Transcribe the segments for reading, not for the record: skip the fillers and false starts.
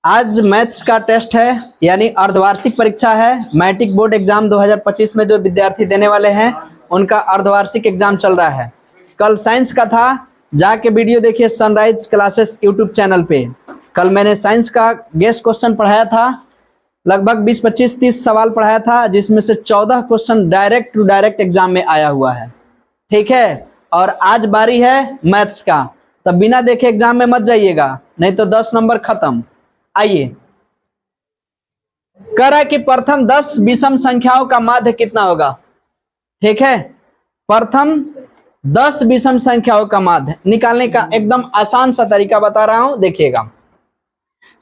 आज मैथ्स का टेस्ट है, यानी अर्धवार्षिक परीक्षा है। मैट्रिक बोर्ड एग्जाम 2025 में जो विद्यार्थी देने वाले हैं उनका अर्धवार्षिक एग्जाम चल रहा है। कल साइंस का था, जाके वीडियो देखिए सनराइज क्लासेस यूट्यूब चैनल पे। कल मैंने साइंस का गेस्ट क्वेश्चन पढ़ाया था, लगभग 20, 25, 30 सवाल पढ़ाया था, जिसमें से 14 question direct to direct exam में आया हुआ है। ठीक है, और आज बारी है मैथ्स का, तो बिना देखे एग्जाम में मत जाइएगा, नहीं तो 10 नंबर खत्म। आइए, कह रहा है कि प्रथम 10 विषम संख्याओं का माध्य कितना होगा। ठीक है, प्रथम 10 विषम संख्याओं का माध्य निकालने का एकदम आसान सा तरीका बता रहा हूं, देखिएगा।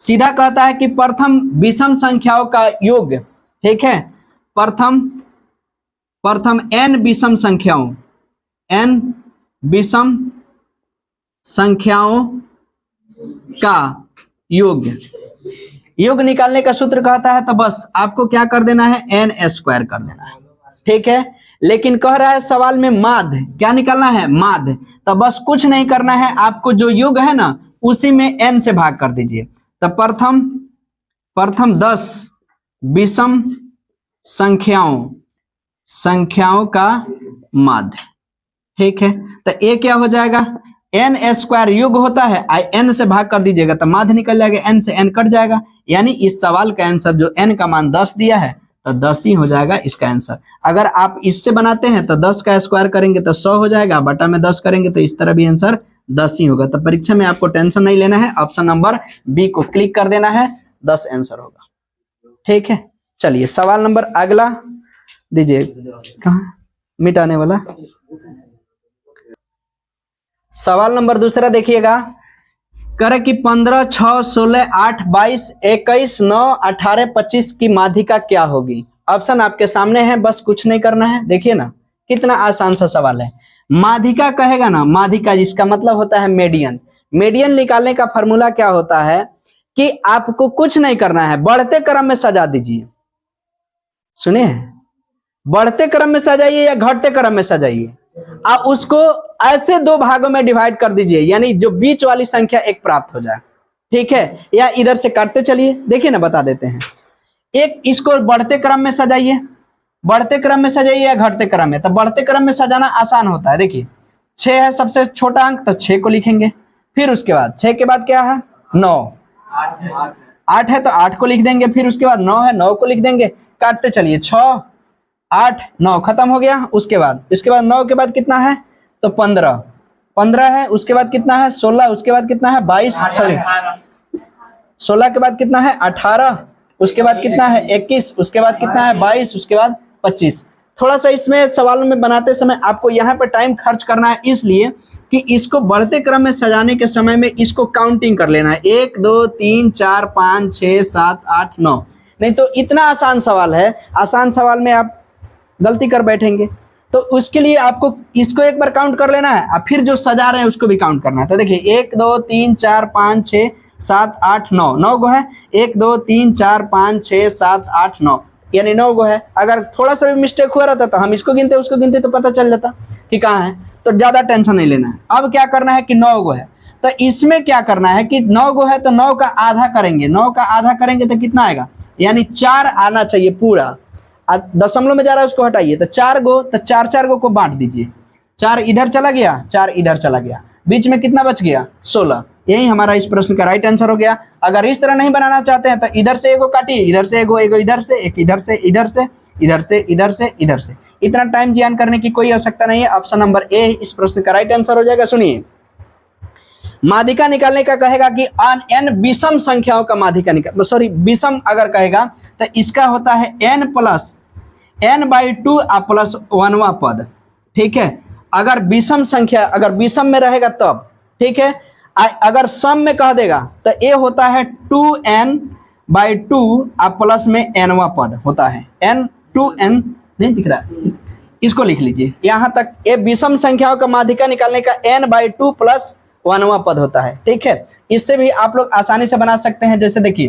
सीधा कहता है कि प्रथम विषम संख्याओं का योग। ठीक है, प्रथम n विषम संख्याओं, n विषम संख्याओं का योग निकालने का सूत्र कहता है, तो बस आपको क्या कर देना है, n² कर देना है। ठीक है, लेकिन कह रहा है सवाल में माध्य क्या निकालना है, माध्य। तो बस कुछ नहीं करना है, आपको जो योग है ना उसी में n से भाग कर दीजिए। तो प्रथम 10 विषम संख्याओं का माध्य। ठीक है, तो ये क्या हो जाएगा, n² योग होता है, n से भाग कर दीजिएगा तो माध्य निकल जाएगा, n से n कट जाएगा। यानी इस सवाल का आंसर जो n का मान 10 दिया है तो 10 ही हो जाएगा इसका आंसर। अगर आप इससे बनाते हैं तो 10 का स्क्वायर करेंगे तो 100 हो जाएगा, बटा में 10 करेंगे तो इस तरह भी आंसर 10 ही होगा। तो परीक्षा में आपको टेंशन नहीं लेना है, ऑप्शन नंबर बी को क्लिक कर देना है, 10 आंसर होगा। ठीक है, चलिए सवाल नंबर अगला दीजिए, कहाँ मिटाने वाला। सवाल नंबर दूसरा देखिएगा, कर कि 15, 6, 16, 8, 22, 21, 9, 18, 25 की माध्यिका क्या होगी। ऑप्शन आपके सामने है, बस कुछ नहीं करना है। देखिए ना कितना आसान सा सवाल है। माध्यिका कहेगा ना, माध्यिका जिसका मतलब होता है मीडियन। मीडियन निकालने का फॉर्मूला क्या होता है कि आपको कुछ नहीं करना है, बढ़ते क्रम में सजा दीजिए। सुनिए, बढ़ते क्रम में सजाइए या घटते क्रम में सजाइए, आप उसको ऐसे दो भागों में डिवाइड कर दीजिए, यानी जो बीच वाली संख्या एक प्राप्त हो जाए। ठीक है, या इधर से काटते चलिए, देखिए ना बता देते हैं। एक इसको बढ़ते क्रम में सजाइए, बढ़ते क्रम में सजाइए या घटते क्रम में। तो बढ़ते क्रम में सजाना आसान होता है। देखिए 6 है सबसे छोटा अंक, तो 6 को लिखेंगे, फिर उसके बाद 6 के बाद क्या है, 9, 8 है तो 8 को लिख देंगे, फिर उसके बाद 9 है 9 को लिख देंगे, काटते चलिए 6, 8, 9 खत्म हो गया। उसके बाद 9 के बाद कितना है, तो 15 है, उसके बाद कितना है 16, उसके बाद कितना है 22, सॉरी 16 के बाद कितना है 18, उसके बाद कितना है 21, उसके बाद कितना है 22, उसके बाद 25। थोड़ा सा इसमें सवालों में बनाते समय आपको यहाँ पे टाइम खर्च करना है, इसलिए कि इसको बढ़ते क्रम में सजाने के समय में इसको काउंटिंग कर लेना है, 1, 2, 3, 4, 5, 6, 7, 8, 9। नहीं तो इतना आसान सवाल है, आसान सवाल में आप गलती कर बैठेंगे। तो उसके लिए आपको इसको एक बार काउंट कर लेना है, और फिर जो सजा रहे हैं उसको भी काउंट करना है। तो देखिए 1, 2, 3, 4, 5, 6, 7, 8, 9, 9 गो है। 1, 2, 3, 4, 5, 6, 7, 8, 9, यानी 9 गो है। अगर थोड़ा सा भी मिस्टेक हुआ रहता तो हम इसको गिनते उसको गिनते तो पता चल जाता कि कहाँ है, तो ज्यादा टेंशन नहीं लेना है। अब क्या करना है कि 9 गो है, तो इसमें क्या करना है कि 9 गो है तो 9 का आधा करेंगे, 9 का आधा करेंगे तो कितना आएगा, यानी 4 आना चाहिए पूरा। दशमलव में जा रहा है उसको हटाइए, तो 4 गो, तो 4 गो को बांट दीजिए, 4 इधर चला गया, 4 इधर चला गया, बीच में कितना बच गया, 16। यही हमारा इस प्रश्न का राइट आंसर हो गया। अगर इस तरह नहीं बनाना चाहते हैं तो इधर से एगो काटिए, इधर से एगो, इधर से एक, इधर से इधर से इधर से इधर से इधर से। इतना टाइम जियान करने की कोई आवश्यकता नहीं है। ऑप्शन नंबर ए इस प्रश्न का राइट आंसर हो जाएगा। सुनिए, माध्यिका निकालने का कहेगा कि n विषम संख्याओं का माध्यिका निकाल, सॉरी विषम अगर कहेगा तो इसका होता है n प्लस n/2 प्लस 1वां पद। ठीक है, अगर विषम संख्या अगर विषम में रहेगा तब। ठीक है, अगर सम में कह देगा तो ये होता है 2n/2 प्लस में nवां पद होता है, n 2n नहीं दिख रहा है, इसको लिख लीजिए यहां तक। ये विषम संख्याओं का माध्यिका निकालने का n/2 प्लस 1वां पद होता है। ठीक है, इससे भी आप लोग आसानी से बना सकते हैं। जैसे देखिए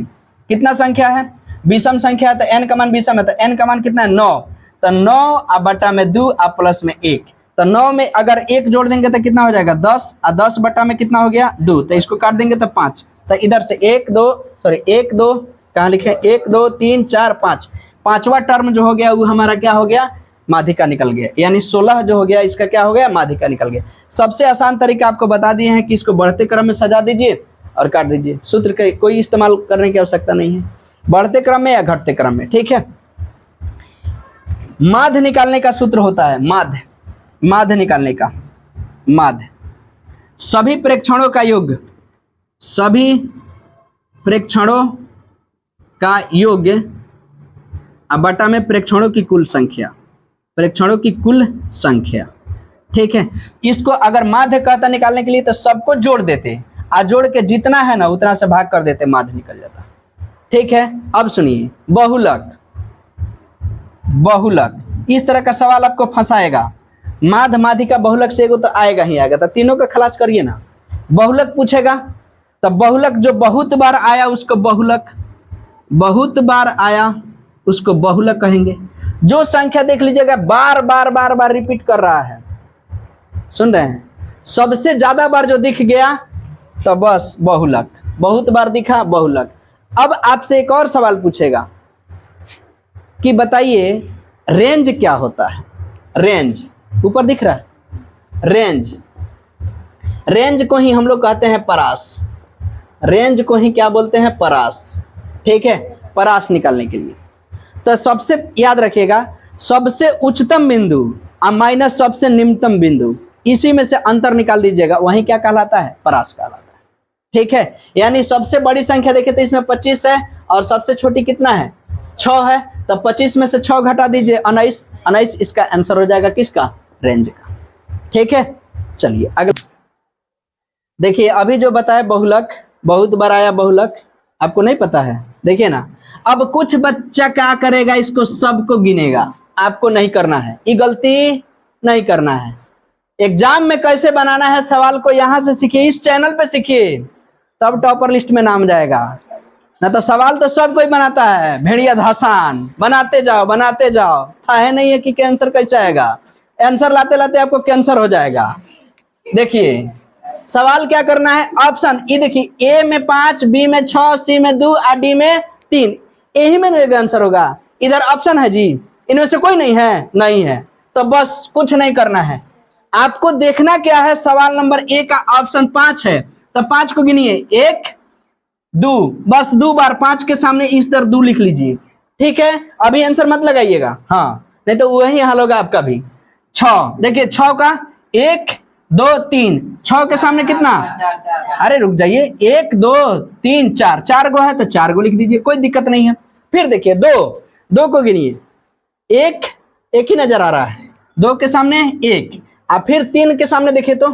कितना संख्या है, विषम संख्या है तो n का मान विषम है, तो n का मान कितना है 9, तो 9 बटा में 2 प्लस में 1, तो 9 में अगर 1 जोड़ देंगे तो कितना हो जाएगा 10, और 10 बटा में कितना हो गया 2, तो इसको काट देंगे तो 5, तो इधर से एक दो कहाँ लिखे, 1 2 3 4 5, पांचवा टर्म जो हो गया वो हमारा क्या हो गया, माध्यिका निकल गया, यानी 16 जो हो गया इसका क्या हो गया, माध्यिका निकल गया। सबसे आसान तरीका आपको बता दिए हैं कि इसको बढ़ते क्रम में सजा दीजिए और काट दीजिए, सूत्र का कोई इस्तेमाल करने की आवश्यकता नहीं है, बढ़ते क्रम में या घटते क्रम में, ठीक है। माध्य निकालने का सूत्र होता है, माध्य निकालने का, माध्य सभी प्रेक्षणों का योग, सभी प्रेक्षणों का योग बटा में प्रेक्षणों की कुल संख्या, प्रेक्षणों की कुल संख्या, ठीक है। इसको अगर माध्य कहता निकालने के लिए तो सबको जोड़ देते, और जोड़ के जितना है ना उतना से भाग कर देते, माध्य निकल जाता, ठीक है। अब सुनिए, बहुलक, बहुलक इस तरह का सवाल आपको फंसाएगा, माध्य माध्यिका बहुलक से एगो तो आएगा ही आएगा, तो तीनों का खलास करिए ना। बहुलक पूछेगा तो बहुलक जो बहुत बार आया उसको बहुलक, बहुत बार आया उसको बहुलक कहेंगे। जो संख्या देख लीजिएगा बार बार बार बार रिपीट कर रहा है, सुन रहे हैं, सबसे ज्यादा बार जो दिख गया तो बस बहुलक, बहुत बार दिखा बहुलक। अब आपसे एक और सवाल पूछेगा कि बताइए रेंज क्या होता है, रेंज ऊपर दिख रहा है, रेंज, रेंज को ही हम लोग कहते हैं परास, रेंज को ही क्या बोलते हैं, परास, ठीक है। परास निकालने के लिए तो सबसे याद रखिएगा, सबसे उच्चतम बिंदु और माइनस सबसे निम्नतम बिंदु, इसी में से अंतर निकाल दीजिएगा, वही क्या कहलाता है, परास कहलाता है, ठीक है। यानी सबसे बड़ी संख्या देखे तो इसमें 25 है और सबसे छोटी कितना है, 6 है, तो 25 में से 6 घटा दीजिए, 19, 19 इसका आंसर हो जाएगा किसका, रेंज का, ठीक है। चलिए अगला देखिए, अभी जो बताया बहुलक, बहुत बार आया बहुलक, आपको नहीं पता है, देखिए ना। अब कुछ बच्चा क्या करेगा, इसको सबको गिनेगा, आपको नहीं करना है, ये गलती नहीं करना है। एग्जाम में कैसे बनाना है सवाल को यहां से सीखिए, इस चैनल पे सीखिए, तब टॉपर लिस्ट में नाम जाएगा। ना तो सवाल तो सब कोई बनाता है, भेड़िया धासान, बनाते जाओ, है नहीं है कि कैंसर कैसे आएगा, आंसर लाते लाते आपको कैंसर हो जाएगा। देखिए सवाल क्या करना है, ऑप्शन ये देखिए, ए में 5, बी में 6, सी में 2 और डी में 3, यही में नहीं आंसर होगा। इधर ऑप्शन है जी, इनमें से कोई नहीं है, नहीं है, तो बस कुछ नहीं करना है, आपको देखना क्या है, सवाल नंबर ए का ऑप्शन 5 है, तो 5 को गिनिए, 1 2, बस 2 बार 5 के सामने इस तरह 2 लिख लीजिए, ठीक है। अभी आंसर मत लगाइएगा, हाँ, नहीं तो वही हाल होगा आपका भी। 6 देखिए, 6 का 1 2 3, 6 के सामने कितना, अरे रुक जाइए, 1 2 3 4, 4 गो है तो 4 गो लिख दीजिए, कोई दिक्कत नहीं है। फिर देखिए 2 को गिनिए, एक ही नजर आ रहा है, 2 के सामने 1, और फिर 3 के सामने देखिए तो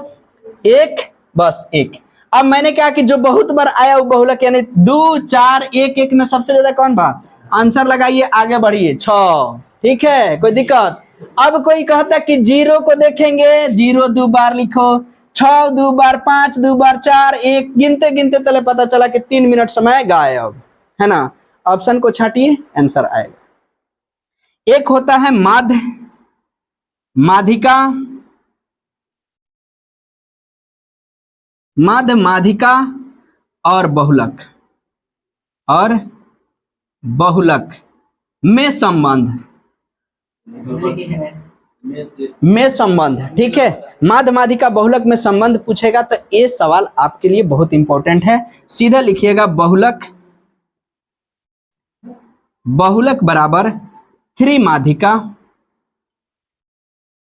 1, बस 1। अब मैंने कहा कि जो बहुत बार आया वो बहुलक, यानी 2 4 1 1 में सबसे ज्यादा कौन बा, आंसर लगाइए, आगे बढ़िए, 6, ठीक है, कोई दिक्कत। अब कोई कहता कि 0 को देखेंगे, 0 2 बार लिखो, 6 2 बार, 5 2 बार, 4 1, गिनते गिनते तले पता चला कि 3 मिनट समय गायब, है ना। ऑप्शन को छाटिए, आंसर आएगा। एक होता है माध्य, माध्यिका, माध्य माध्यिका और बहुलक, और बहुलक में संबंध, में संबंध, ठीक है। माध्य माध्यिका बहुलक में संबंध पूछेगा तो ये सवाल आपके लिए बहुत इंपॉर्टेंट है, सीधा लिखिएगा, बहुलक, बहुलक बराबर 3 माध्यिका,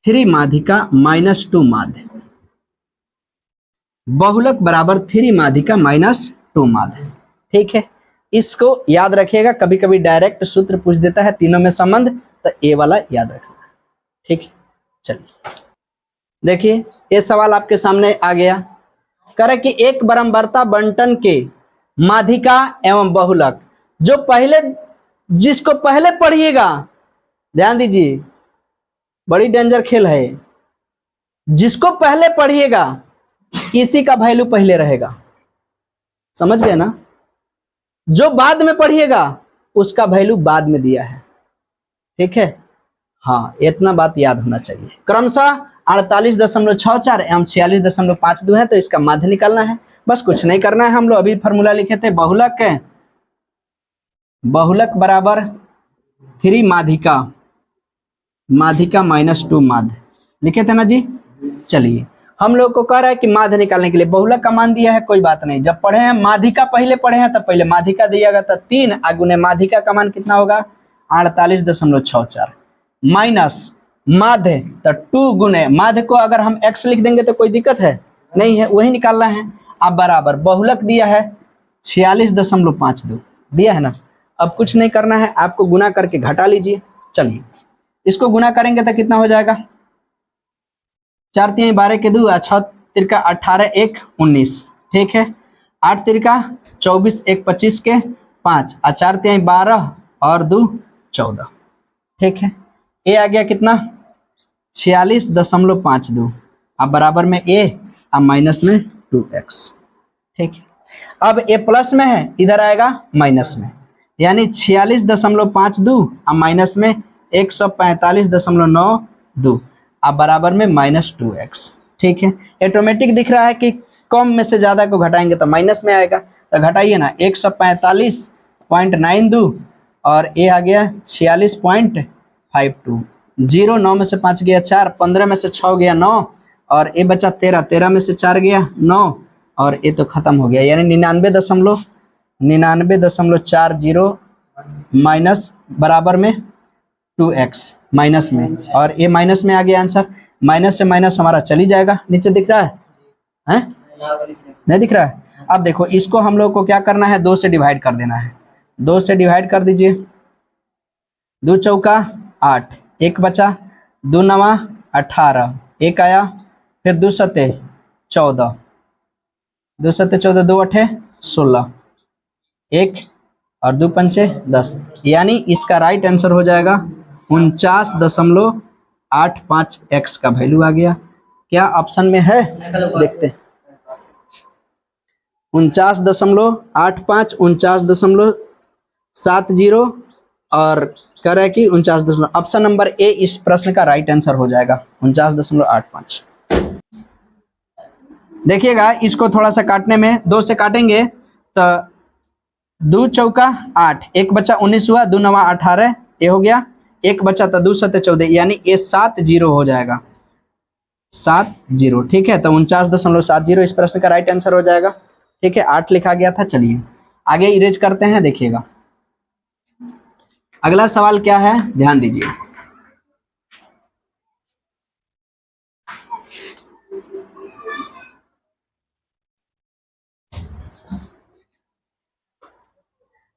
3 माध्यिका -2 माध्य, बहुलक बराबर 3 माध्यिका -2 माध्य, ठीक है। इसको याद रखिएगा, कभी कभी डायरेक्ट सूत्र पूछ देता है तीनों में संबंध, तो ये वाला याद रखना, ठीक है। चलिए देखिए, ये सवाल आपके सामने आ गया, करे कि एक बराबरता बंटन के माध्यिका एवं बहुलक, जो पहले, जिसको पहले पढ़िएगा, ध्यान दीजिए, बड़ी डेंजर खेल है, जिसको पहले पढ़िएगा इसी का वैल्यू पहले रहेगा, समझ गए ना। जो बाद में पढ़िएगा उसका वैल्यू बाद में दिया है, ठीक है। हाँ, इतना बात याद होना चाहिए। क्रमशः 48.64 एवं 46.52 है, तो इसका माध्य निकालना है। बस कुछ नहीं करना है, हम लोग अभी फॉर्मूला लिखे थे, बहुलक बहुलक बराबर 3 माध्यिका, माध्यिका माइनस 2 माध्य लिखे थे ना जी। चलिए हम लोग को कह रहा है कि माध्य निकालने के लिए बहुलक का मान दिया है, कोई बात नहीं, जब पढ़े हैं माध्यिका पहले पढ़े हैं तब पहले माध्यिका दिया था 3 गुने माध्यिका का मान कितना होगा 48.64 माइनस माध्य तो 2 गुने माध्य को अगर हम x लिख देंगे तो कोई दिक्कत है नहीं है, वही निकालना है। अब बराबर बहुलक दिया है 46.52 दिया है ना। अब कुछ नहीं करना है, आपको गुना करके घटा लीजिए। चलिए इसको गुना करेंगे तो कितना हो जाएगा 4 3 12 के 2 6 तिरका 18 1 19, ठीक है। 8 तिरका 24 1 25 के 5 और 4 3 12 और 2 14, ठीक है। ए आ गया कितना 46.52, अब बराबर में ए अब माइनस में 2x, ठीक है। अब ए प्लस में है इधर आएगा माइनस में, यानी 46.52 अब माइनस में 145.92 अब बराबर में -2x, ठीक है। ऑटोमेटिक दिख रहा है कि कम में से ज्यादा को घटाएंगे तो माइनस में आएगा, तो घटाइए ना 145.92 और ए आ गया 46.52, 0 9 में से 5 गया 4, 15 में से 6 गया 9 और ए बचा 13, 13 में से 4 गया 9 और ये तो खत्म हो गया, यानी 99.40 माइनस बराबर में 2x माइनस में, और ये माइनस में आ गया आंसर। माइनस से माइनस हमारा चली जाएगा, नीचे दिख रहा है हैं? नहीं दिख रहा है। अब देखो इसको हम लोग को क्या करना है 2 से डिवाइड कर देना है, 2 से डिवाइड कर दीजिए, 2 चौका 8, 1 बचा, 2 नवा 18, 1 आया, फिर 2 सत्ते 14, 2 सत्ते 14, 2 अठे 16, 1 और 2 पंचे 10, यानी इसका राइट आंसर हो जाएगा 49.85x का वैल्यू आ गया। क्या ऑप्शन में है देखते हैं, 49.85, 49.70 और कह रहा है कि 49, ऑप्शन नंबर ए इस प्रश्न का राइट आंसर हो जाएगा 49.85। देखिएगा इसको थोड़ा सा काटने में, 2 से काटेंगे तो 2 चौका 8, 1 बचा 19 हुआ, 2 नवा 18 ये हो गया, 1 बचा तो 2 सत्ते 14, यानी ये 70 हो जाएगा, 70, ठीक है। तो 49.70 इस प्रश्न का राइट आंसर हो जाएगा, ठीक है। 8 लिखा गया था। चलिए आगे इरेज करते हैं, देखिएगा अगला सवाल क्या है, ध्यान दीजिए।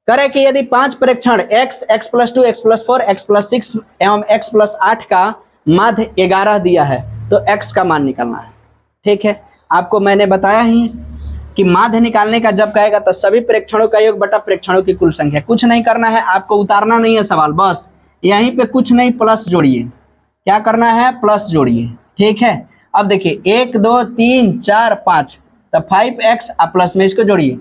करें कि यदि 5 प्रेक्षण x, x + 2, x + 4, x + 6 एवं x + 8 का माध्य 11 दिया है तो x का मान निकालना है, ठीक है। आपको मैंने बताया ही कि माध्य निकालने का जब कहेगा तो सभी प्रेक्षणों का योग बटा प्रेक्षणों की कुल संख्या, कुछ नहीं करना है, आपको उतारना नहीं है सवाल, बस यहीं पे कुछ नहीं प्लस जोड़िए, क्या करना है प्लस जोड़िए, ठीक है। अब देखिए 1 2 3 4 5 तो 5x प्लस में इसको जोड़िए,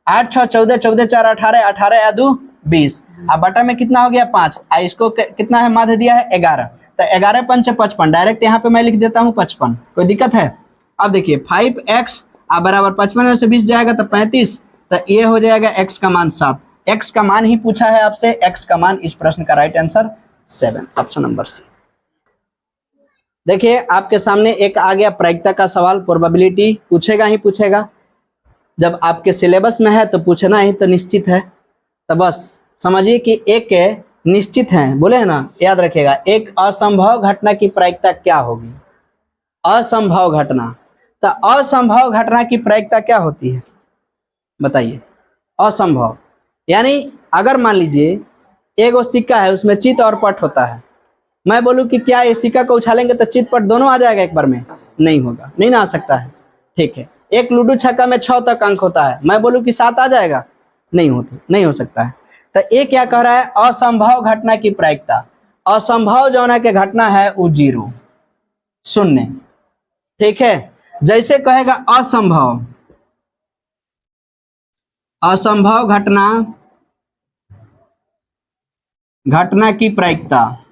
8 6 14, 14 4 18, 18 या 2 20, अब बटा में कितना हो गया 5, इसको कितना है माध्य दिया है 11, तो 11 पंच 55, डायरेक्ट यहाँ पे मैं लिख देता हूँ 55, कोई दिक्कत है। अब देखिए 5x बराबर 55 में से 20 जाएगा तो 35, तो ये हो जाएगा x का मान 7, x का मान ही पूछा है आपसे, x का मान इस प्रश्न का right answer 7, option number C. देखिए आपके सामने एक आ गया प्रायिकता का सवाल, प्रोबेबिलिटी पूछेगा ही पूछेगा, जब आपके सिलेबस में है तो पूछना ही तो निश्चित है, तो बस समझिए कि एक निश्चित है, बोले है ना, याद रखिएगा, एक असंभव घटना की प्रायिकता क्या होगी, असंभव घटना, तो असंभव घटना की प्रायिकता क्या होती है बताइए, असंभव यानी अगर मान लीजिए एगो सिक्का है उसमें चित और पट होता है, मैं बोलूं कि क्या ये सिक्का को उछालेंगे तो चित पट दोनों आ जाएगा एक बार में, नहीं होगा, नहीं ना आ सकता है, ठीक है। एक लूडो छक्का में 6 तक अंक होता है, मैं बोलूं कि 7 आ जाएगा, नहीं हो सकता है। तो ये क्या कह रहा है, असंभव घटना की प्रायिकता, असंभव जो के घटना है वो 0 शून्य, ठीक है। जैसे कहेगा असंभव, असंभव घटना, घटना की प्रायिकता,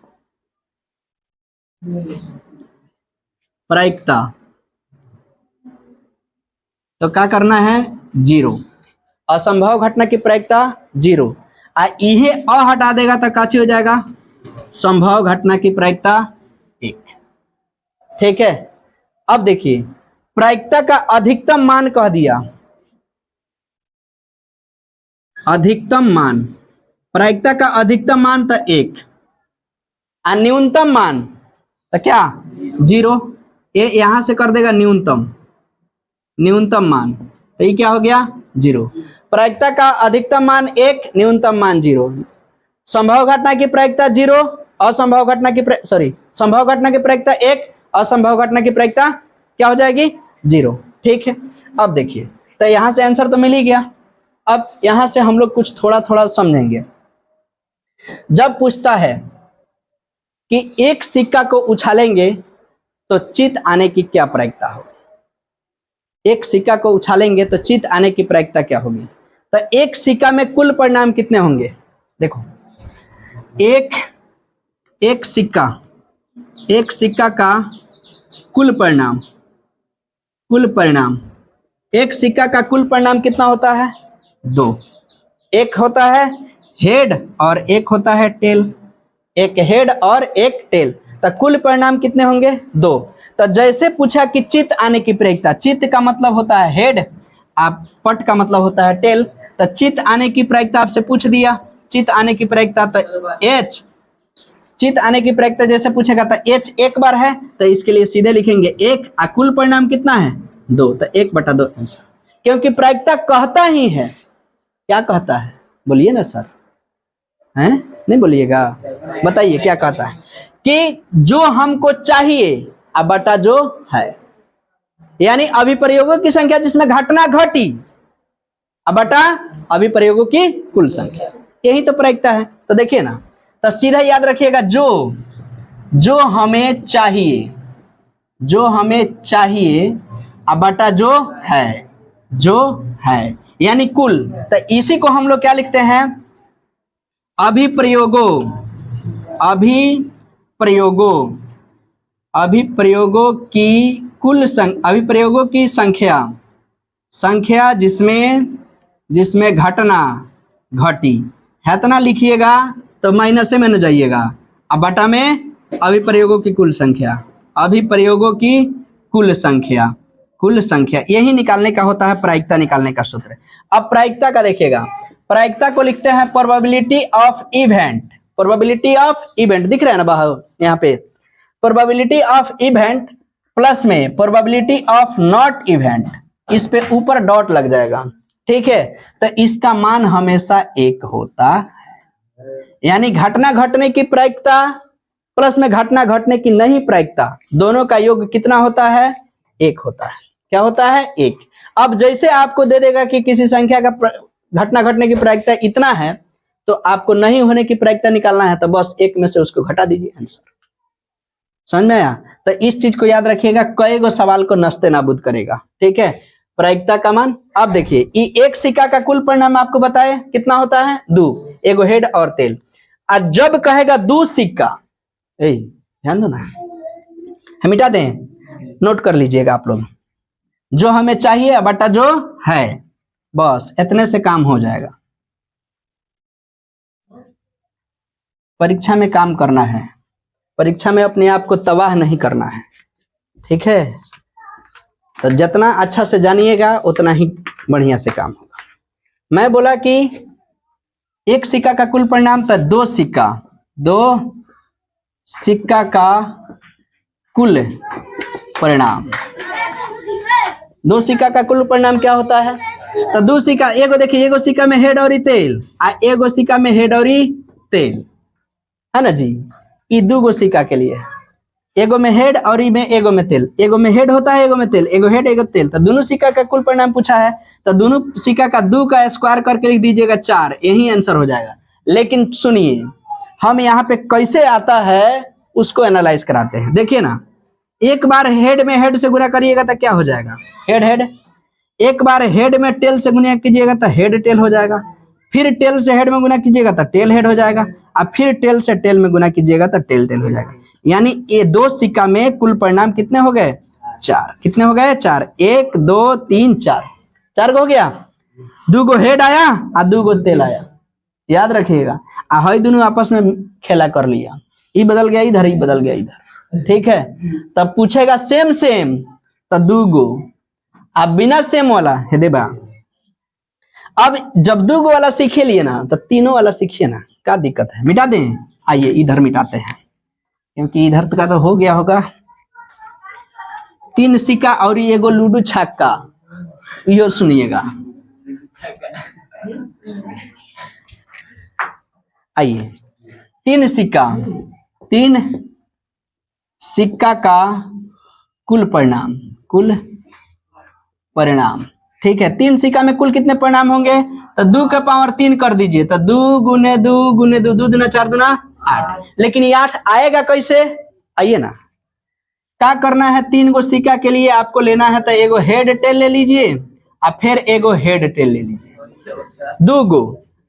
प्रायिकता तो क्या करना है, 0। असंभव घटना की प्रायिकता 0। इहे अ हटा देगा तो काची हो जाएगा, संभव घटना की प्रायिकता 1। ठीक है। अब देखिए प्रायिकता का अधिकतम मान कह दिया, अधिकतम मान, प्रायिकता का अधिकतम मान तो 1 और न्यूनतम मान तो क्या 0। ये यहां से कर देगा न्यूनतम, न्यूनतम मान, तो ये क्या हो गया 0। प्रायिकता का अधिकतम मान 1, न्यूनतम मान 0। संभव घटना की प्रायिकता 0, असंभव घटना की संभव घटना की प्रायिकता 1, असंभव घटना की प्रायिकता क्या हो जाएगी 0। ठीक है। अब देखिए तो यहां से आंसर तो मिल ही गया। अब यहां से हम लोग कुछ थोड़ा थोड़ा समझेंगे। जब पूछता है कि एक सिक्का को उछालेंगे तो चित आने की क्या प्रायिकता होगी, एक सिक्का को उछालेंगे तो चित आने की प्रायिकता क्या होगी, तो एक सिक्का में कुल परिणाम कितने होंगे। देखो एक सिक्का का कुल परिणाम, एक सिक्का का कुल परिणाम कितना होता है 2। एक होता है हेड और एक होता है टेल, एक हेड और एक टेल, तो कुल परिणाम कितने होंगे 2। तो जैसे पूछा कि चित्त आने की प्रायिकता, चित्त का मतलब होता है हेड, आप पट का मतलब होता है टेल, तो चित्त आने की प्रायिकता आपसे पूछ दिया, चित्त आने की प्रायिकता तो एच, चित्त आने की प्रायिकता जैसे पूछेगा तो एच एक बार है, तो इसके लिए सीधे लिखेंगे 1 और कुल परिणाम कितना है 2, तो 1/2 आंसर। क्योंकि प्रायिकता कहता ही है, क्या कहता है बोलिए ना सर, हैं नहीं बोलिएगा, बताइए क्या कहता है कि जो हमको चाहिए अब बटा जो है, यानी अभिप्रयोगों की संख्या जिसमें घटना घटी अब बटा अभिप्रयोगों की कुल संख्या, यही तो प्रायिकता है। तो देखिए ना, तो सीधा याद रखिएगा जो हमें चाहिए, जो हमें चाहिए अब बटा जो है यानी कुल, तो इसी को हम लोग क्या लिखते हैं, अभिप्रयोगों की कुल अभिप्रयोगों की संख्या जिसमें घटना घटी है, तना लिखिएगा तो माइनसे में न जाइएगा, अब बटा में अभिप्रयोगों की कुल संख्या, अभिप्रयोगों की कुल संख्या यही निकालने का होता है प्रायिकता निकालने का सूत्र। अब प्रायिकता का देखिएगा, प्रायिकता को लिखते हैं probability of event, probability of event दिख रहा है ना बाहर यहाँ पे, प्रोबेबिलिटी ऑफ इवेंट प्लस में प्रोबेबिलिटी ऑफ नॉट इवेंट, इस पे ऊपर डॉट लग जाएगा। ठीक है, तो इसका मान हमेशा 1 होता है, यानी घटना घटने की प्रायिकता प्लस में घटना घटने की नहीं प्रायिकता, दोनों का योग कितना होता है 1 होता है। क्या होता है 1। अब जैसे आपको दे देगा कि किसी संख्या का घटना घटने की प्रायिकता इतना है, तो आपको नहीं होने की प्रायिकता निकालना है, तो बस 1 में से उसको घटा दीजिए, आंसर समझ में आया। तो इस चीज को याद रखिएगा, कई गो सवाल को नस्ते नाबूद करेगा। ठीक है, प्रायिकता का मान। अब देखिए एक सिक्का का कुल परिणाम आपको बताए कितना होता है 2, एगो हेड और टेल। आज जब कहेगा 2 सिक्का, ध्यान दो ना, हम मिटा दें, नोट कर लीजिएगा आप लोग, जो हमें चाहिए बटा जो है, बस इतने से काम हो जाएगा। परीक्षा में काम करना है, परीक्षा में अपने आप को तबाह नहीं करना है। ठीक है, तो जितना अच्छा से जानिएगा उतना ही बढ़िया से काम होगा। मैं बोला कि एक सिक्का का कुल परिणाम था 2 सिक्का का कुल परिणाम, 2 सिक्का का कुल परिणाम क्या होता है, तो 2 सिक्का, एगो देखिए, एगो सिक्का में हेड और तेल आ एगो सिक्का में हेड और तेल है ना जी, ये 2 गो सिक्का के लिए, एगो में हेड और एगो में तेल, एगो में हेड होता है एगो में तेल, एगो हेड एगो तेल, तो दोनों सिक्का का कुल परिणाम पूछा है, तो दोनों सिक्का का 2 का स्क्वायर करके लिख दीजिएगा 4, यही आंसर हो जाएगा। लेकिन सुनिए, हम यहाँ पे कैसे आता है उसको एनालाइज कराते हैं। देखिए ना, एक बार हेड में हेड से गुणा करिएगा तो क्या हो जाएगा, हेड हेड, एक बार हेड में टेल से गुणा कीजिएगा तो हेड टेल हो जाएगा, फिर टेल से हेड में गुणा कीजिएगा तो टेल हेड हो जाएगा, और फिर टेल से टेल में गुणा कीजिएगा तो टेल टेल हो जाएगा। यानी ये 2 सिक्का में कुल परिणाम कितने हो गए 4। कितने हो गए? 4। 1 2 3 4, 4 हो गया। 2 गो हेड आया और 2 गो टेल आया, याद रखिएगा। हई दोनों आपस में खेला कर लिया, ई बदल गया इधर, ई बदल गया इधर, ठीक है। तब पूछेगा सेम सेम तो 2 गो, अब बिना सेम वाला है देबा। अब जब 2 गो वाला सीखे लिए ना तो तीनों वाला सीखिए ना, क्या दिक्कत है? मिटा दें? आइए इधर मिटाते हैं, क्योंकि इधर का तो हो गया होगा। 3 सिक्का और ये एगो लूडो छक्का, यो सुनिएगा। आइए 3 सिक्का, 3 सिक्का का कुल परिणाम, कुल परिणाम, ठीक है। 3 सिक्का में कुल कितने परिणाम होंगे? तो 2 का पावर 3 कर दीजिए, तो 2 गुने 2 गुने 2, 2 दूना 4 दूना 8। लेकिन ये 8 आएगा कैसे? आइए ना, क्या करना है? 3 गो सिक्का के लिए आपको लेना है तो एगो हेड टेल ले लीजिए और फिर एगो हेड टेल ले लीजिए, 2 गो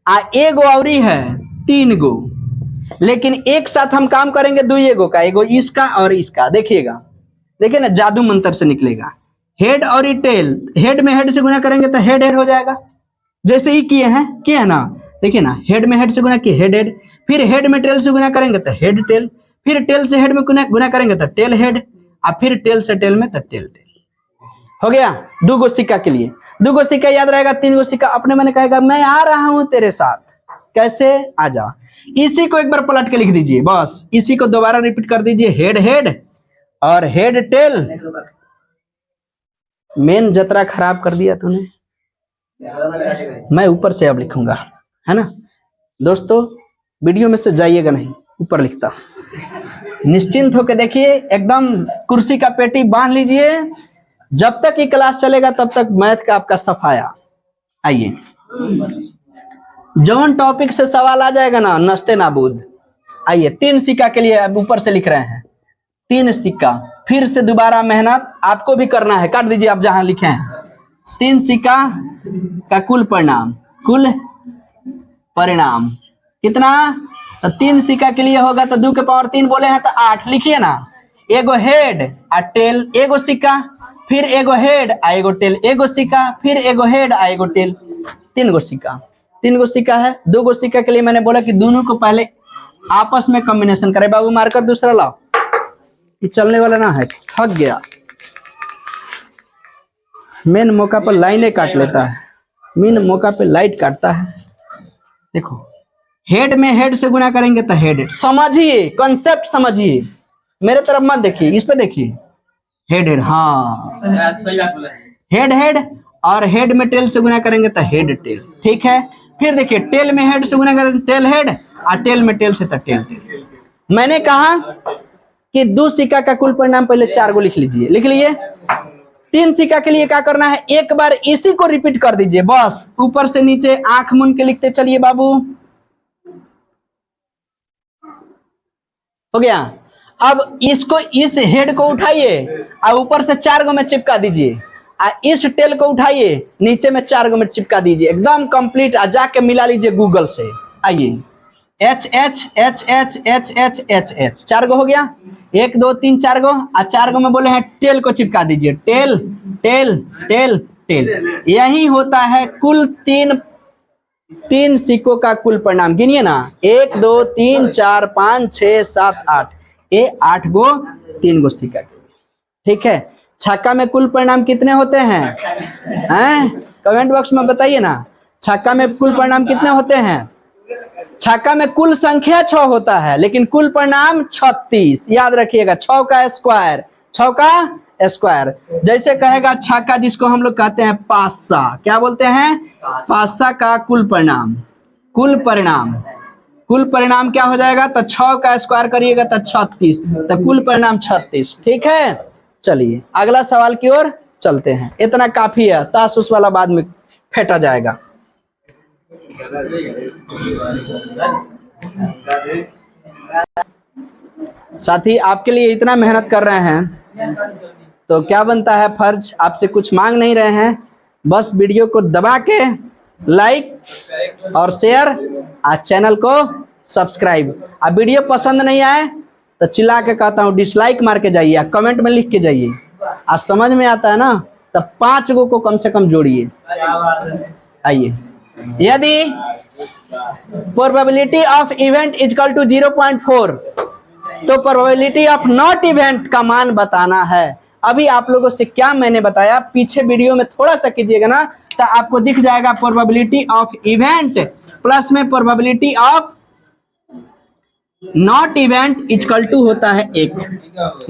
आ एगो और है 3 गो। लेकिन एक साथ हम काम करेंगे 2 गो का, एगो इसका और इसका। देखिएगा, देखिए ना, जादू मंत्र से निकलेगा। हेड और टेल, हेड में हेड से गुना करेंगे तो हेड हेड हो जाएगा, जैसे ही किए हैं ना। देखिए ना, हेड में हेड से गुना किए, हेड हेड। फिर हेड में टेल से गुना करेंगे तो हेड टेल, फिर टेल से हेड में गुना करेंगे तो टेल हेड, और फिर टेल से टेल में तो टेल टेल। हो गया 2 गो सिक्का के लिए। 2 गो सिक्का याद रहेगा, 3 गो सिक्का अपने मन कहेगा मैं आ रहा हूं तेरे साथ। कैसे? आ जा। इसी को एक बार पलट के लिख दीजिए, बस इसी को दोबारा रिपीट कर दीजिए, हेड हेड और हेड टेल। मेन जतरा खराब कर दिया तूने, मैं ऊपर से अब लिखूंगा, है ना दोस्तों। वीडियो में से जाइएगा नहीं, ऊपर लिखता। निश्चिंत होकर देखिए, एकदम कुर्सी का पेटी बांध लीजिए, जब तक ये क्लास चलेगा तब तक मैथ का आपका सफाया। आइए, जौन टॉपिक से सवाल आ जाएगा ना, नस्ते नाबूद। आइए 3 सिक्का के लिए अब ऊपर से लिख रहे हैं, 3 सिक्का। फिर से दोबारा मेहनत आपको भी करना है, काट दीजिए आप जहां लिखे हैं। 3 सिक्का का कुल परिणाम, कुल परिणाम कितना? तो 3 सिक्का के लिए होगा तो 2 के पावर 3 बोले हैं तो 8। लिखिए ना, एगो हेड आ टेल, एगो सिक्का, फिर एगो हेड आ एगो टेल, एगो सिक्का, फिर एगो हेड आ एगो टेल, 3 गो सिक्का। 3 गो सिक्का है। 2 गो सिक्का के लिए मैंने बोला कि दोनों को पहले आपस में कॉम्बिनेशन करे। बाबू मार्कर दूसरा लाओ, ये चलने वाला ना है, थक गया। मेन मौका पर लाइनें काट लेता है, मेन मौका पे लाइट काटता है। देखो, हेड में हेड से गुना करेंगे तो हेड हेड। समझिए, कॉन्सेप्ट समझिए, मेरे तरफ मत देखिए, इस पे देखिए। हेड हेड, हाँ सही बात बोला, हेड हेड और हेड में टेल से गुना करेंगे तो हेड टेल, ठीक है। फिर देखिए, टेल में हेड से गुना करेंगे टेल हेड, और टेल में टेल से तो टेल टेल। मैंने कहा कि 2 सिक्का का कुल परिणाम पहले 4 गो लिख लीजिए, लिख लिए। 3 सिक्का के लिए क्या करना है? एक बार इसी को रिपीट कर दीजिए, बस ऊपर से नीचे आंख मूंद के लिखते चलिए बाबू। हो गया। अब इसको, इस हेड को उठाइए और ऊपर से 4 गो में चिपका दीजिए, और इस टेल को उठाइए नीचे में 4 गो में चिपका दीजिए, एकदम कंप्लीट। जाके मिला लीजिए गूगल से। आइए, H H H H H H H H, 4 गो हो गया। 1 2 3 4 गो, और 4 गो में बोले हैं टेल को चिपका दीजिए, टेल टेल टेल टेल। यही होता है कुल 3 सिक्कों का कुल परिणाम। गिनिए ना, 1 2 3 4 5 6 7 8, ये 8 गो 3 गो सिक्का, ठीक है। छक्का में कुल परिणाम कितने होते हैं? कमेंट बॉक्स में बताइए ना, छक्का में कुल परिणाम कितने होते हैं? छक्का में कुल संख्या 6 होता है, लेकिन कुल परिणाम 36। याद रखिएगा, 6 का स्क्वायर, 6 का स्क्वायर। जैसे कहेगा छक्का, जिसको हम लोग कहते हैं पासा, क्या बोलते हैं? पासा का कुल परिणाम, कुल परिणाम, कुल परिणाम क्या हो जाएगा? तो 6 का स्क्वायर करिएगा तो 36, तो कुल परिणाम 36, ठीक है। चलिए अगला सवाल की ओर चलते हैं, इतना काफी है, तास उस वाला बाद में फेंटा जाएगा। साथी आपके लिए इतना मेहनत कर रहे हैं तो क्या बनता है फर्ज, आपसे कुछ मांग नहीं रहे हैं, बस वीडियो को दबा के लाइक और शेयर और चैनल को सब्सक्राइब। अब वीडियो पसंद नहीं आए तो चिल्ला के कहता हूँ डिसलाइक मार के जाइए, कमेंट में लिख के जाइए। आज समझ में आता है ना, तब 5 को कम से कम जोड़िए। आइए, यदि probability of event equal to 0.4 तो प्रोबेबिलिटी ऑफ नॉट इवेंट का मान बताना है। अभी आप लोगों से क्या मैंने बताया, पीछे वीडियो में थोड़ा सा कीजिएगा ना तो आपको दिख जाएगा प्रोबेबिलिटी ऑफ इवेंट प्लस में probability of not event equal to होता है 1।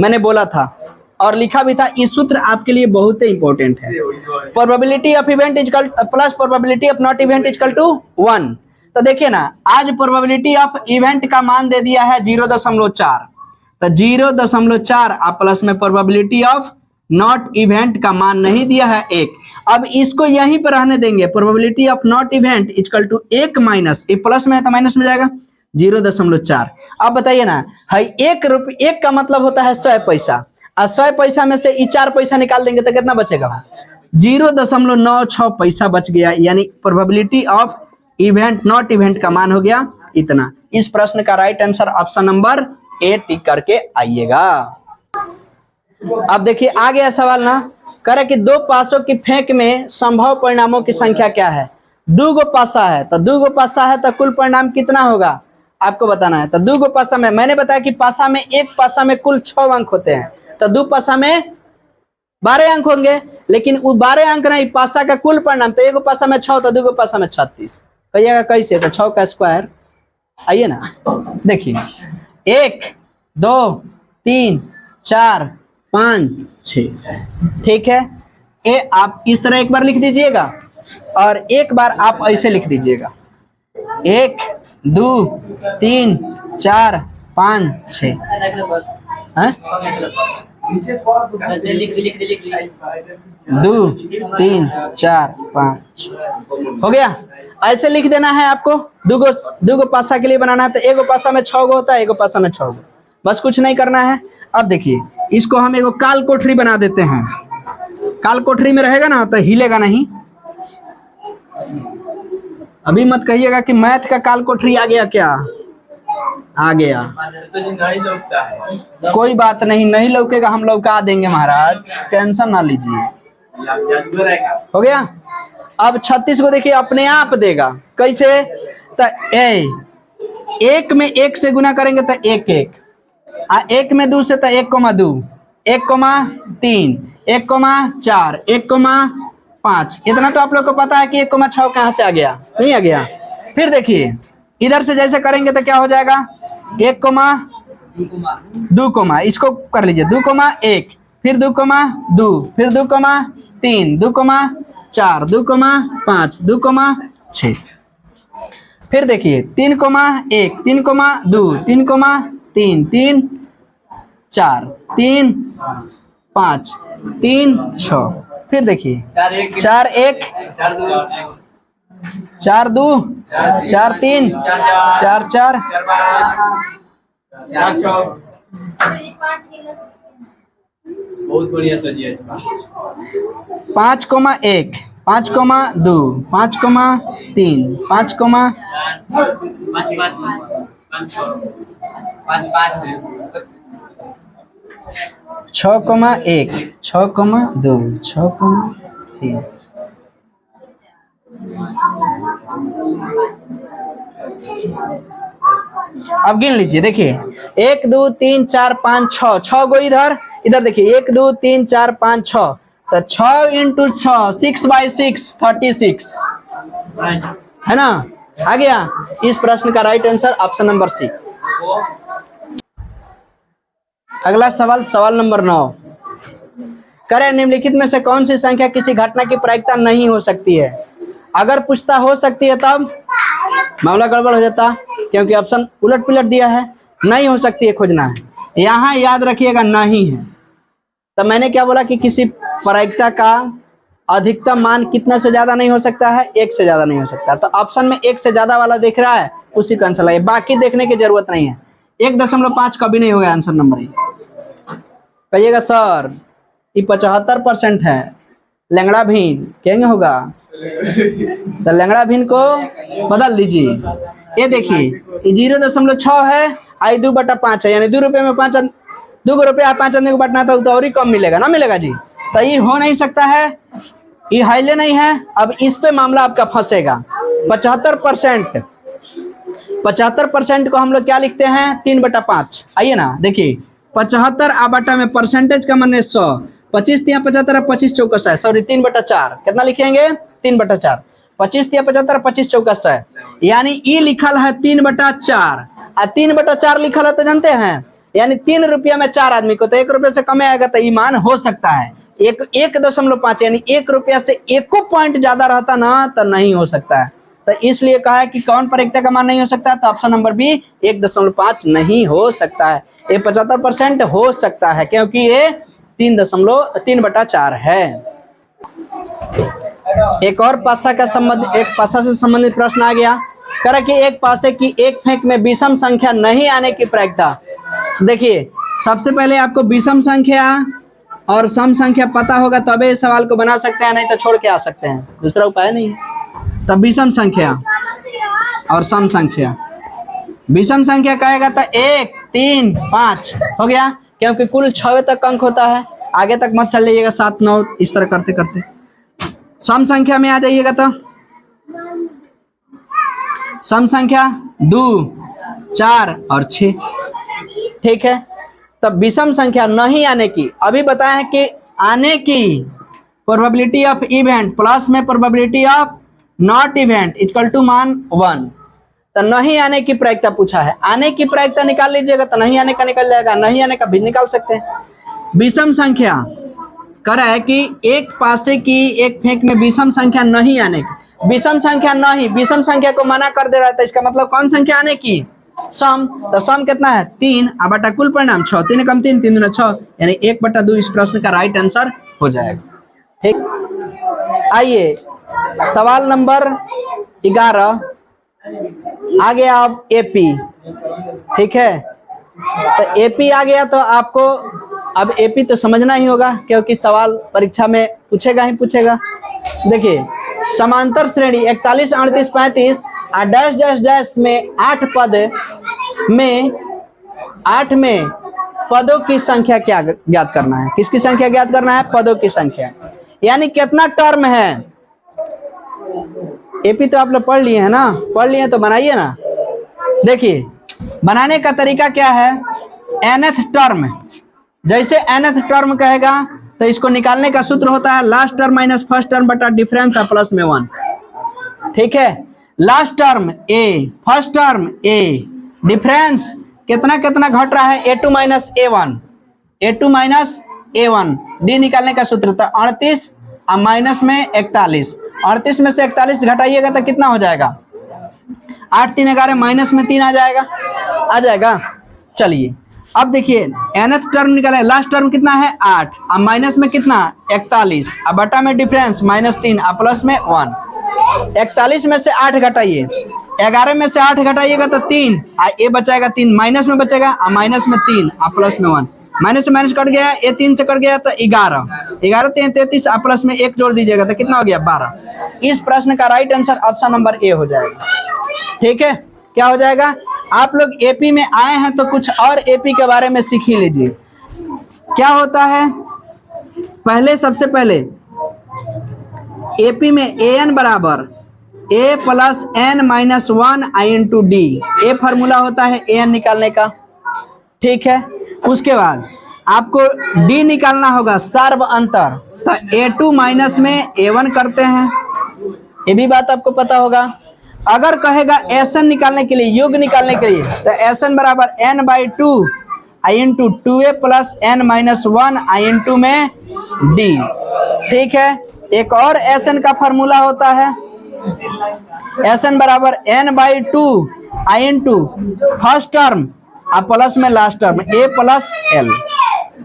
मैंने बोला था और लिखा भी था, ये सूत्र आपके लिए बहुत ही इंपॉर्टेंट है। Probability of event equal plus probability of not event equal to 1। तो देखिए ना, आज प्रोबेबिलिटी ऑफ इवेंट का मान दे दिया है 0.4, तो 0.4 आप प्लस में प्रोबेबिलिटी ऑफ नॉट इवेंट का मान नहीं दिया है 1। अब इसको यहीं पर रहने देंगे, probability of not event equal to 1 minus, ये प्लस में है तो माइनस में जाएगा 0.4। अब बताइए ना, है 1 का मतलब होता है 100 पैसा, और 100 पैसा में से 4 पैसा निकाल देंगे तो कितना बचेगा? 0.96 पैसा बच गया, यानी probability of event not event का मान हो गया इतना। इस प्रश्न का right answer option number A tick करके आइएगा। अब देखिए आ गया सवाल ना, करे कि 2 पासों की फेंक में संभव परिणामों की संख्या क्या है? 2 गो पासा है, तो 2 गो पासा है तो कुल परिणाम कितना होगा आपको बताना है। तो 2 गो पासा में मैंने बताया कि पासा में, एक पासा में कुल 6 अंक होते हैं, तो 2 पासा में 12 अंक होंगे, लेकिन वो 12 अंक नहीं, पासा का कुल परिणाम, तो 1 पासा में 6 तो 2 पासा में 36। कहिएगा कैसे? तो 6 का स्क्वायर। आइए ना देखिए, 1 2 3 4 5 6, ठीक है। ये आप इस तरह एक बार लिख दीजिएगा और एक बार आप ऐसे लिख दीजिएगा, 1 2 3 4 5 6। 2 3 4 5 हो गया। ऐसे लिख देना है आपको। 2 गो पासा के लिए बनाना है तो 1 पासा में 6 गो होता है, 1 पासा में 6 गो, बस कुछ नहीं करना है। अब देखिए, इसको हम एगो काल कोठरी बना देते हैं। काल कोठरी में रहेगा ना तो हिलेगा नहीं। अभी मत कहिएगा कि मैथ का काल कोठरी आ गया, क्या आ गया? कोई बात नहीं, नहीं लौकेगा, हम लौका देंगे महाराज, टेंशन ना लीजिए। हो गया। अब 36 को देखिए अपने आप देगा, कैसे? तो 1 में 1 से गुना करेंगे तो 1 1, 1 में 2 से तो 1,2, 1,3, 1,4, 1,5। इतना तो आप लोग को पता है कि 1,6 कहाँ से आ गया? नहीं आ गया। फिर देखिए इधर से जैसे करेंगे तो क्या हो जाएगा? 1,2, इसको कर लीजिए 2,1, फिर 2,2, फिर 2,3, 2,4, 2,5, 2,6। फिर देखिए 3,1, 3,2, 3,3, 3 4, 3 5, 3 6। फिर देखिए 4 1, 4 2, 4 3, 4 4, बहुत बढ़िया सर जी। 5,1, 5,2, 5,3, 5, 6,1, 6,2, 6,3। अब गिन लीजिए, देखिए 1 2 3 4 5 6, 6 गो इधर, इधर देखिए 1 2 3 4 5 6, तो 6 इंटू 6, 6/6 36 है ना, आ गया। इस प्रश्न का right answer option number C. अगला सवाल, सवाल नंबर 9, करें निम्नलिखित में से कौन सी संख्या किसी घटना की प्रायिकता नहीं हो सकती है? अगर पूछता हो सकती है तब मामला गड़बड़ हो जाता, क्योंकि ऑप्शन उलट पुलट दिया है। नहीं हो सकती है खोजना है, यहाँ याद रखिएगा नहीं है। तो मैंने क्या बोला कि किसी प्रायिकता का अधिकतम मान कितना से ज्यादा नहीं हो सकता है? 1 से ज्यादा नहीं हो सकता। तो ऑप्शन में 1 से ज्यादा वाला देख रहा है, उसी का आंसर है, बाकी देखने की जरूरत नहीं है। 1.5 कभी नहीं होगा आंसर नंबर। कहिएगा सर ये 75% है, लंगड़ा भीन कहेंगे होगा, तो लंगड़ा भीन को बदल दीजिए। ये देखिए ये 0.6 है, आई 2/5 है, यानी 2 रुपये में 5, 2 रुपया 5 आदमी को बांटना था तो और ही कम मिलेगा ना, मिलेगा जी। तो ये हो नहीं सकता है, ये हाईले नहीं है। अब इस पे मामला आपका फंसेगा। 75%, 75% को हम लोग क्या लिखते हैं, 3/5। आइए ना देखिए, 75 आ बटा में परसेंटेज का माने 100, 25 तिया 75, 25 चौका 100, सॉरी 3/4। कितना लिखेंगे, 3/4। 25 तिया 75, 25 चौका 100, यानी ई लिखल है 3/4। 3/4 लिखल है तो जानते हैं, यानी 3 रुपया में 4 आदमी को, तो 1 रुपये से कम आएगा तो ईमान हो सकता है। 1.5 यानी 1 रुपया से 1 पॉइंट ज्यादा रहता ना तो नहीं हो सकता है। तो इसलिए कहा है कि कौन परिकता का मान नहीं हो सकता है, तो ऑप्शन नंबर बी 1.5 नहीं हो सकता है। ये 75% हो सकता है क्योंकि ये 3.4 है। एक और पासा से संबंधित प्रश्न आ गया। कह कि एक पासे की एक फेंक में विषम संख्या नहीं आने की प्रायिकता। देखिए, सबसे पहले आपको विषम संख्या और सम संख्या पता होगा तबे इस सवाल को बना सकते हैं, नहीं तो छोड़ के आ सकते हैं, दूसरा उपाय नहीं है। तब विषम संख्या और सम संख्या, विषम संख्या कहेगा तो 1, 3, 5 हो गया, क्योंकि कुल 6 तक अंक होता है। आगे तक मत चल जाइएगा, 7, 9 इस तरह करते करते। सम संख्या में आ जाइएगा तो सम संख्या 2, 4 और 6। ठीक है, तब विषम संख्या नहीं आने की, अभी बताया है कि आने की प्रोबेबिलिटी ऑफ इवेंट प्लस में probability of not event equal to मान 1। तो नहीं आने की प्रायिकता पूछा है, आने की प्रायिकता निकाल लीजिएगा तो नहीं आने का निकल जाएगा, नहीं आने का भी निकाल सकते हैं। विषम संख्या कह रहा है कि एक पासे की एक फेंक में विषम संख्या नहीं आने की, विषम संख्या नहीं, विषम संख्या को मना कर दे रहा था। इसका मतलब कौन संख्या आने की, सम। तो सम कितना है, 3 बटा कुल परिणाम 6, 3 कम 3, 3 दूना 6, यानी 1/2 इस प्रश्न का राइट आंसर हो जाएगा। ठीक, आइए सवाल नंबर 11 आ गया। अब एपी, ठीक है, तो एपी आ गया तो आपको अब एपी तो समझना ही होगा क्योंकि सवाल परीक्षा में पूछेगा ही पूछेगा। देखिए, समांतर श्रेणी 41, 38, 35 डैश डैश डैश में 8 पद में 8 में पदों की संख्या क्या ज्ञात करना है, किसकी संख्या ज्ञात करना है, पदों की संख्या, यानी कितना टर्म है। एपी तो आप लोग पढ़ लिए हैं ना, पढ़ लिए तो बनाइए ना। देखिए, बनाने का तरीका क्या है, nth टर्म, जैसे nth टर्म कहेगा तो इसको निकालने का सूत्र होता है last term minus first term बटा डिफरेंस और प्लस में 1। ठीक है, लास्ट टर्म ए, फर्स्ट टर्म ए, डिफरेंस कितना कितना घट रहा है, a2 minus a1, a2 minus a1, D निकालने का सूत्र था 38 और माइनस में 41, 38 में से 41 घटाइएगा तो कितना हो जाएगा, 8 3 11, माइनस में 3 आ जाएगा। चलिए अब देखिए, nth टर्म निकाले, लास्ट टर्म कितना है 8 और माइनस में कितना 41 और बटा में डिफरेंस -3 और प्लस में 1। 41 में से 8 घटाइए, 11 में से 8 घटाइएगा तो 3 और ये बचाएगा 3, माइनस में बचेगा और माइनस में 3 और प्लस में 1, माइनस से माइनस कट गया, ये 3 से कट गया तो 11, 11 3 33 और प्लस में 1 जोड़ दीजिएगा तो कितना हो गया 12। इस प्रश्न का राइट आंसर ऑप्शन नंबर ए हो जाएगा। ठीक है, क्या हो जाएगा, आप लोग एपी में आए हैं तो कुछ और एपी के बारे में सीख ही लीजिए। क्या होता है, पहले सबसे पहले एपी में an बराबर a plus n minus 1 into D, a formula होता है an निकालने का। ठीक है, उसके बाद आपको डी निकालना होगा सर्व अंतर, तो a2 माइनस में a1 करते हैं, ये भी बात आपको पता होगा। अगर कहेगा एसन निकालने के लिए, योग निकालने के लिए, तो एसन बराबर n/2 into 2a plus n minus 1 into में डी। ठीक है, एक और एसन का फॉर्मूला होता है, एसन बराबर n/2 इंटू फर्स्ट टर्म और प्लस में last term a plus l।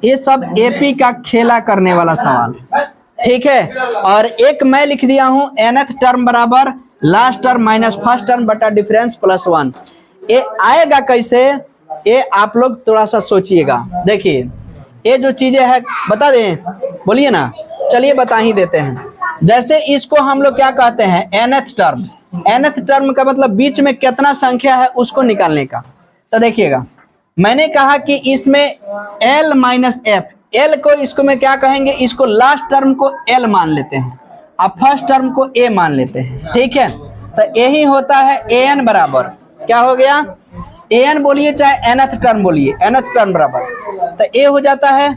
ये सब एपी का खेला करने वाला सवाल है। ठीक है, और एक मैं लिख दिया हूं nth टर्म बराबर last term minus first term बटा डिफरेंस प्लस 1। ये आएगा कैसे, ये आप लोग थोड़ा सा सोचिएगा। देखिए, ये जो चीजें है बता दें, बोलिए ना, चलिए बता ही देते हैं। जैसे इसको हम लोग क्या कहते हैं, nth टर्म, nth टर्म का मतलब बीच में कितना संख्या है उसको निकालने का। तो देखिएगा, मैंने कहा कि इसमें l माइनस f, एल को इसको में क्या कहेंगे, इसको लास्ट टर्म को एल मान लेते हैं, अब फर्स्ट टर्म को ए मान लेते हैं, ठीक है। तो यही होता है ए एन बराबर, क्या हो गया, ए एन बोलिए चाहे एनथ टर्म बोलिए, एनथ टर्म बराबर, तो ए हो जाता है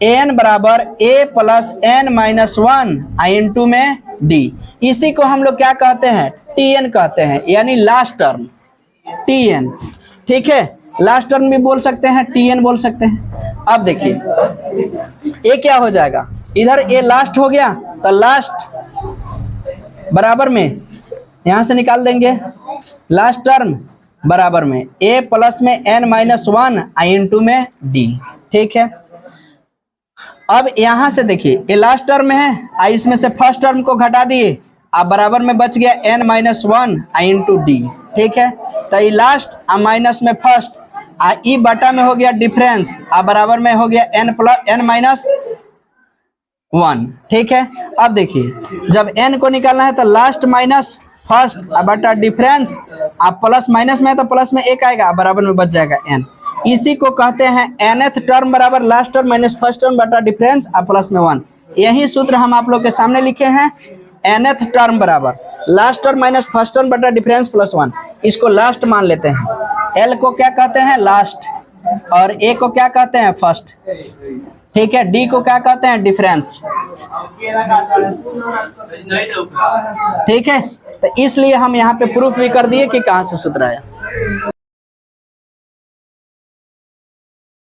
ए एन बराबर ए प्लस एन माइनस वन आई इंटू में डी। इसी को हम लोग क्या कहते हैं, टी एन कहते हैं, यानी लास्ट टर्म टी एन, ठीक है। लास्ट टर्म भी बोल सकते हैं, टी एन बोल सकते हैं। अब देखिए ये क्या हो जाएगा, इधर ए लास्ट हो गया तो लास्ट बराबर में यहां से निकाल देंगे, लास्ट टर्म बराबर में ए प्लस में एन माइनस वन आई इंटू में डी, ठीक है। अब यहां से देखिए ये लास्ट टर्म है, आई इसमें से फर्स्ट टर्म को घटा दिए, अब बराबर में बच गया एन माइनस वन आई इंटू डी, ठीक है। तो ये लास्ट आ माइनस में फर्स्ट आ ई बटा में हो गया डिफरेंस, आ बराबर में हो गया N plus N minus one, ठीक है। अब देखिए जब एन को निकालना है तो लास्ट माइनस फर्स्ट बटा डिफरेंस, आप प्लस माइनस में है तो प्लस में एक आएगा, बराबर में बच जाएगा एन। इसी को कहते हैं nth टर्म बराबर last term minus first term बटा डिफरेंस और प्लस में वन। यही सूत्र हम आप लोग के सामने लिखे हैं, nth टर्म बराबर last term minus first term बटा डिफरेंस प्लस वन, इसको लास्ट मान लेते हैं। एल को क्या कहते हैं, लास्ट, और ए को क्या कहते हैं, फर्स्ट, ठीक है। डी को क्या कहते हैं, डिफरेंस, ठीक है। तो इसलिए हम यहाँ पे प्रूफ भी कर दिए कि कहाँ से सूत्र आया।